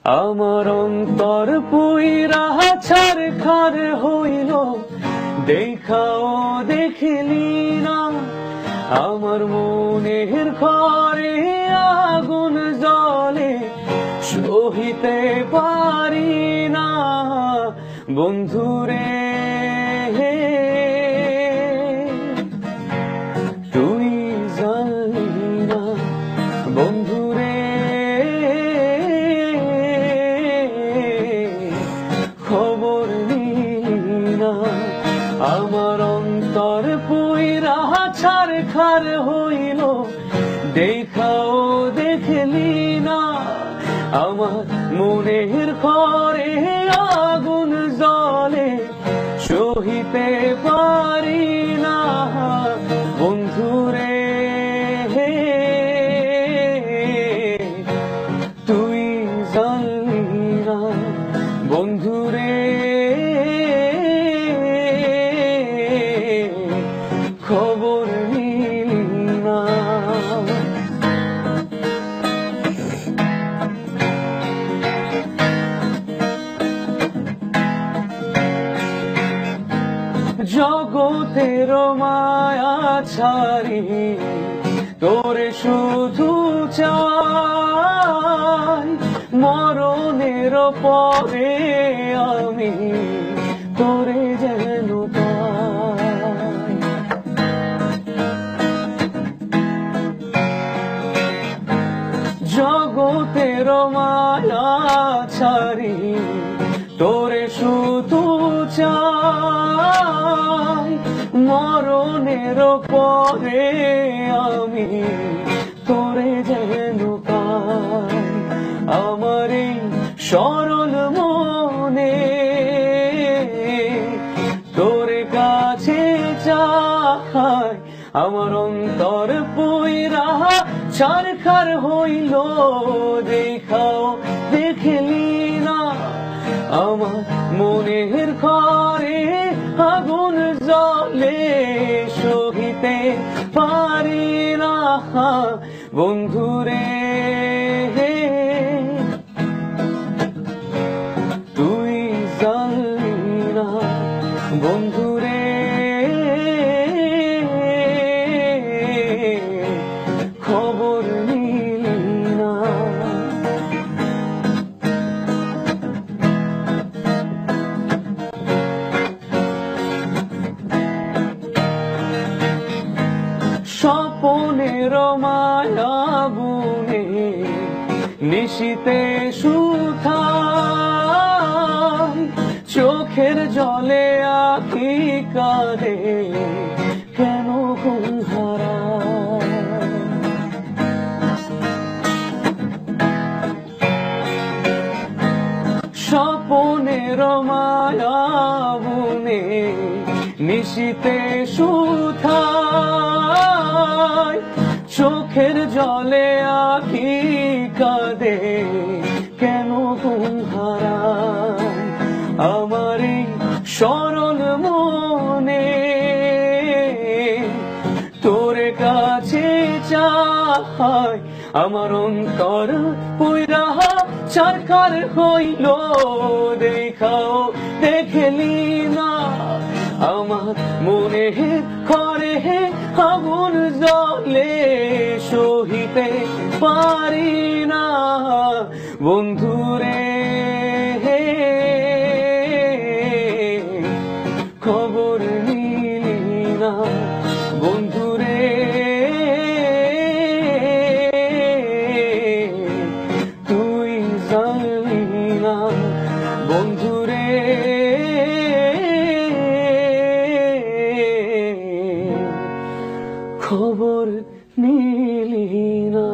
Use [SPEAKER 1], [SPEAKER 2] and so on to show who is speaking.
[SPEAKER 1] আমার অন্তর পুইরা ছারখার হইল, দেখাও দেখলি না। আমার মনের ঘরে আগুন জ্বলে, সহিতে পারি না বন্ধুরে। তুই জানলি না বন্ধুরে, খবর নিলি না। আমার অন্তর পুইরা ছারখার হইল, দেখাও দেখলি না। আমার মনের ঘরে আগুন জ্বলে, সহিতে পারি না বন্ধুরে। তুই জানলি না বন্ধুরে, খবর নিলি না। জগতের মায়া ছাড়ি তোরে শুধু চাই, মরণের পরে আমি তোরে যেন পাই। জগতের মায়া ছাড়ি তোরে শুধু চাই, মরণের পরে আমি তোরে যেন পাই। আমার এই সরল মনে তোরে কাছে চাই, আমার অন্তর পুইরা ছারখার হইল, দেখাও দেখলি না। আমার মনের ঘরে আগুন জ্বলে, সহিতে পারি না বন্ধুরে। তুই জানলি না বন্ধুরে, খবর নিলি না। স্বপনের মায়া বুনে নিশিতে সুথাই, চোখের জলে আঁখি কাঁদে কেন ঘুম হারায়। স্বপনের মায়া বুনে নিশিতে সুথাই, চোখের জলে আঁখি কাঁদে কেন ঘুম হারায়। আমার এই সরল মনে তোরে কাছে চাই, আমার অন্তর পুইরা ছারখার হইল, দেখাও দেখলি না। আমার মনে ঘরে আগুন জ্বলে, সহিতে পারি না বন্ধুরে। খবর নিলি না বন্ধুরে, তুই জানলি না বন্ধুরে, খবর নিলি না।